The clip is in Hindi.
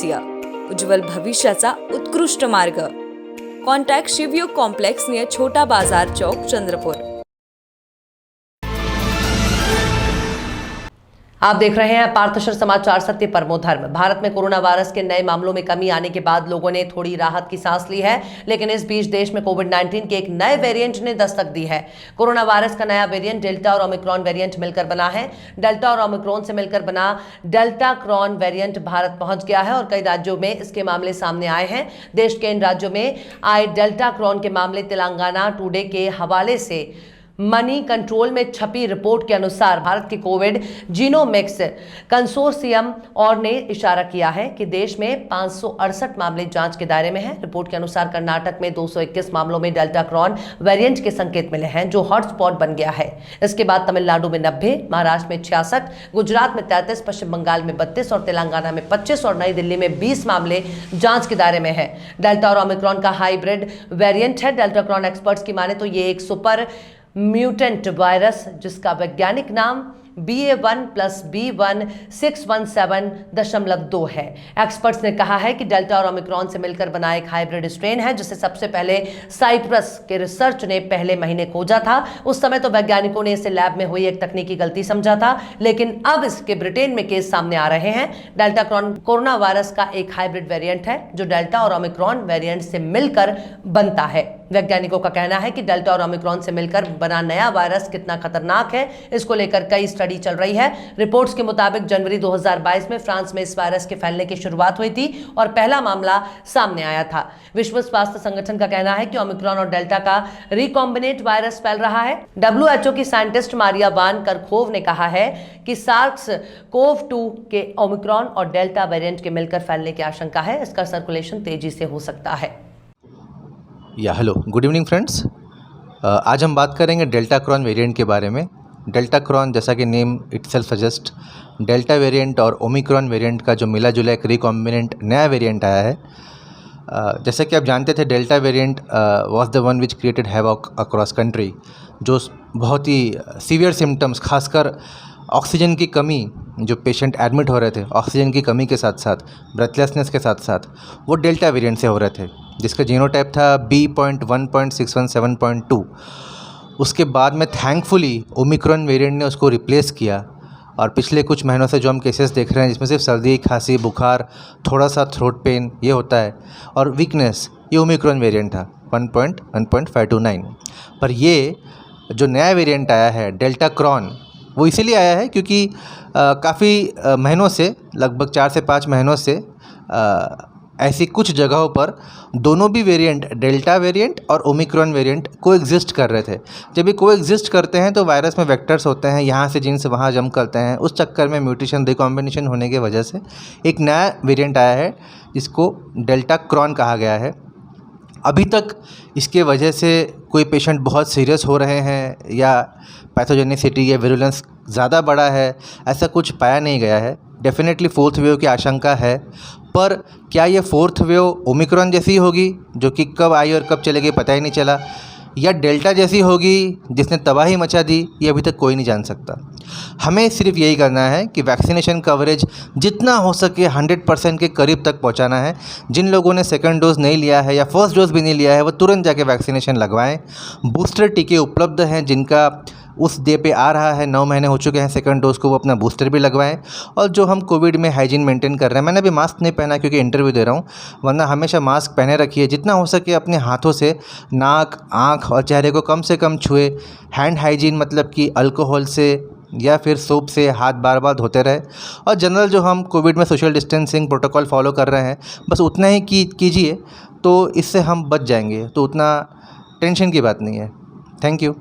स्वारस्य, उज्ज्वल भविष्याचा उत्कृष्ट मार्ग। कॉन्टॅक्ट शिवयोग कॉम्प्लेक्स नियर छोटा बाजार चौक, चंद्रपुर। आप देख रहे हैं पार्थशर समाचार, सत्य परमो धर्म। भारत में कोरोना वायरस के नए मामलों में कमी आने के बाद लोगों ने थोड़ी राहत की सांस ली है, लेकिन इस बीच देश में कोविड-19 के एक नए वेरिएंट ने दस्तक दी है। कोरोना वायरस का नया वेरिएंट डेल्टा और ओमिक्रॉन वेरिएंट मिलकर बना है। डेल्टा और ओमिक्रॉन से मिलकर बना डेल्टा क्रॉन वेरिएंट भारत पहुंच गया है और कई राज्यों में इसके मामले सामने आए हैं। देश के इन राज्यों में आए डेल्टा क्रॉन के मामले तेलंगाना टुडे के हवाले से मनी कंट्रोल में छपी रिपोर्ट के अनुसार भारत के कोविड जीनोमिक्स कंसोर्शियम और ने इशारा किया है कि देश में 568 मामले जांच के दायरे में हैं। रिपोर्ट के अनुसार कर्नाटक में 221 मामलों में डेल्टा क्रॉन वेरिएंट के संकेत मिले हैं, जो हॉटस्पॉट बन गया है। इसके बाद तमिलनाडु में 90, महाराष्ट्र में 66, गुजरात में 33, पश्चिम बंगाल में 32 और तेलंगाना में 25 और नई दिल्ली में 20 मामले जांच के दायरे में है। डेल्टा और ओमिक्रॉन का हाइब्रिड वेरिएंट है। डेल्टा क्रॉन एक्सपर्ट्स की माने तो ये एक सुपर म्यूटेंट वायरस, जिसका वैज्ञानिक नाम BA1+B1617.2 है। एक्सपर्ट्स ने कहा है कि डेल्टा और ओमिक्रॉन से मिलकर बना एक हाइब्रिड स्ट्रेन है, जिसे सबसे पहले साइप्रस के रिसर्च ने पहले महीने खोजा था। उस समय तो वैज्ञानिकों ने इसे लैब में हुई एक तकनीकी गलती समझा था, लेकिन अब इसके ब्रिटेन में केस सामने आ रहे हैं। डेल्टा क्रॉन कोरोना वायरस का एक हाइब्रिड वेरिएंट है, जो डेल्टा और ओमिक्रॉन वेरिएंट से मिलकर बनता है। वैज्ञानिकों का कहना है कि डेल्टा और ओमिक्रॉन से मिलकर बना नया वायरस कितना खतरनाक है, इसको लेकर कई स्टडी चल रही है। रिपोर्ट्स के मुताबिक जनवरी 2022 में फ्रांस में इस वायरस के फैलने की शुरुआत हुई थी और पहला मामला सामने आया था। विश्व स्वास्थ्य संगठन का कहना है कि ओमिक्रॉन और डेल्टा का रिकॉम्बिनेट वायरस फैल रहा है। WHO की साइंटिस्ट मारिया वान करखोव ने कहा है कि SARS-CoV-2 के ओमिक्रॉन और डेल्टा वेरिएंट के मिलकर फैलने की आशंका है। इसका सर्कुलेशन तेजी से हो सकता है। Hello, good evening friends. आज हम बात करेंगे डेल्टा क्रॉन वेरिएंट के बारे में। डेल्टा क्रॉन, जैसा कि name itself suggest, delta variant और ओमिक्रॉन वेरिएंट का जो मिला जुला एक रिकॉम्बिनेंट नया वेरिएंट आया है। जैसा कि आप जानते थे, delta variant was the one which created havoc across country, जो बहुत ही सीवियर सिम्टम्स, खासकर ऑक्सीजन की कमी, जो पेशेंट एडमिट हो रहे थे ऑक्सीजन की कमी के साथ साथ, ब्रेथलेसनेस के साथ साथ, वो डेल्टा वेरिएंट से हो रहे थे, जिसका जीनोटाइप था B.1.617.2। उसके बाद में थैंकफुली ओमिक्रॉन वेरिएंट ने उसको रिप्लेस किया और पिछले कुछ महीनों से जो हम केसेस देख रहे हैं, जिसमें सिर्फ सर्दी, खांसी, बुखार, थोड़ा सा थ्रोट पेन ये होता है और वीकनेस, ये ओमिक्रॉन वेरिएंट था 1.529। पर ये जो नया वेरिएंट आया है डेल्टा क्रॉन, वो इसीलिए आया है क्योंकि काफ़ी महीनों से, लगभग 4 से 5 महीनों से ऐसी कुछ जगहों पर दोनों भी वेरिएंट, डेल्टा वेरिएंट और ओमिक्रॉन वेरिएंट कोएग्जिस्ट कर रहे थे। जब ये कोएग्जिस्ट करते हैं तो वायरस में वेक्टर्स होते हैं, यहाँ से जिन से वहाँ जंप करते हैं। उस चक्कर में म्यूटेशन, रिकॉम्बिनेशन होने की वजह से एक नया वेरिएंट आया है, जिसको डेल्टा क्रॉन कहा गया है। अभी तक इसके वजह से कोई पेशेंट बहुत सीरियस हो रहे हैं या पैथोजेनिसिटी या विरुलेंस ज़्यादा बड़ा है, ऐसा कुछ पाया नहीं गया है। डेफिनेटली फोर्थ वेव की आशंका है, पर क्या ये फोर्थ वेव ओमिक्रॉन जैसी होगी, जो कि कब आई और कब चलेगी पता ही नहीं चला, या डेल्टा जैसी होगी जिसने तबाही मचा दी, ये अभी तक कोई नहीं जान सकता। हमें सिर्फ यही करना है कि वैक्सीनेशन कवरेज जितना हो सके 100% के करीब तक पहुंचाना है। जिन लोगों ने सेकंड डोज नहीं लिया है या फर्स्ट डोज भी नहीं लिया है, वो तुरंत जाके वैक्सीनेशन लगवाएं। बूस्टर टीके उपलब्ध हैं, जिनका उस डे पे आ रहा है, 9 महीने हो चुके हैं सेकंड डोज को, वो अपना बूस्टर भी लगवाएं। और जो हम कोविड में हाइजीन मेंटेन कर रहे हैं, मैंने अभी मास्क नहीं पहना क्योंकि इंटरव्यू दे रहा हूँ, वरना हमेशा मास्क पहने रखिए। जितना हो सके अपने हाथों से नाक, आँख और चेहरे को कम से कम छुए। हैंड हाइजीन मतलब कि अल्कोहल से या फिर सोप से हाथ बार बार धोते रहे। और जनरल जो हम कोविड में सोशल डिस्टेंसिंग प्रोटोकॉल फॉलो कर रहे हैं, बस उतना ही कीजिए, तो इससे हम बच जाएंगे। तो उतना टेंशन की बात नहीं है। Thank you.